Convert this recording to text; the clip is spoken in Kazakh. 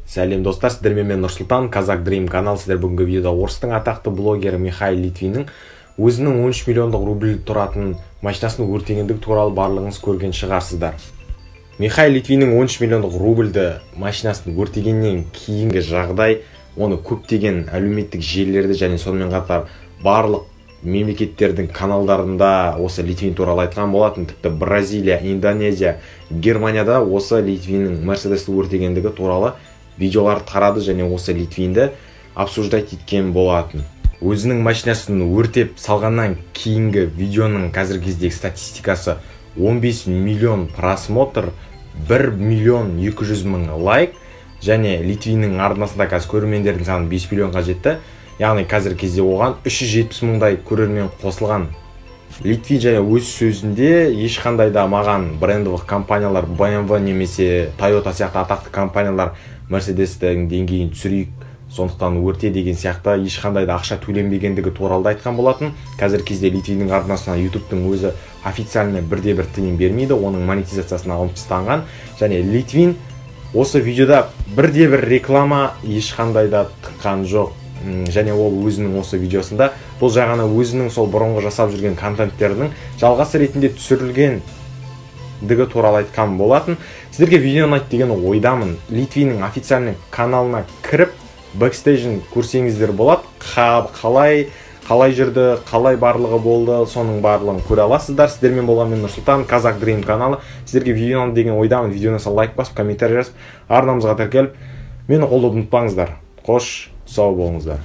Сәлем достар, сіздермен мен Нұрсұлтан, Казак Дрим канал. Сіздер бүгінгі видеода орыстың атақты блогері Михаил Литвиннің өзінің 13 миллиондық рубль тұратын машинасын өртегендігі туралы барлығыңыз көрген шығарсыздар. Михаил Литвиннің 13 миллиондық рубльді машинасын өртегеннен кейінгі жағдай, оны көптеген әлеуметтік желілерде және сонымен қатар барлық мемлекеттердің каналдарында осы Литвин туралы айтқан болатын. Тіпті Бразилия, Индонезия, Германияда осы Литвиннің Мерседесті өртегендігі туралы видеолар тарады және осы Литвинді обсуждать еткен болатын. Өзінің машинасын өртеп салғаннан кейінгі видеоның қазіргі кездегі статистикасы 15 миллион просмотр, 1 миллион 200 мың лайк, және Литвиннің арнасында қазір көрермендердің саны 5 миллионға жетті. Яғни қазіргі кезде оған 370 мыңдай көрермен қосылған. Литвин және өз сөзінде ешқандай да маған брендовых компаниялар BMW немесе Toyota сияқты атақты компаниялар Мерседестің деңгейін түсірейік, сондықтан өрте деген сияқты ешқандай да ақша төленбегендігі туралы айтқан болатын. Қазіргі кезде Литвиннің арнасына YouTube'тың өзі официально бірде-бір тыйым бермейді, оның монетизациясына алынып тасталған. Және Литвин осы видеода бірде-бір реклама ешқандай да тыққан жоқ. Және ол өзінің осы видеосында бұл жағана өзінің сол бұрынғы жасап жүрген контенттерінің жалғасы ретінде түсірілген дігі туралы айтқан болатын. Сіздерге видеоны айт деген ойдамын. Литвиннің официальный каналына кіріп бэкстейжін көрсеңіздер болады. Қалай жүрді, қалай барлығы болды, соның барлығын көре аласыздар. Сіздермен болған мен Нұрсұлтан, Казак Дрим каналы. Сіздерге видеоны деген ойдамын. Видеоны лайк басып, комментарий жазып, арнамызға тіркеліп, мені қолдауды ұмытпаңыздар. Қош, сау болыңыздар.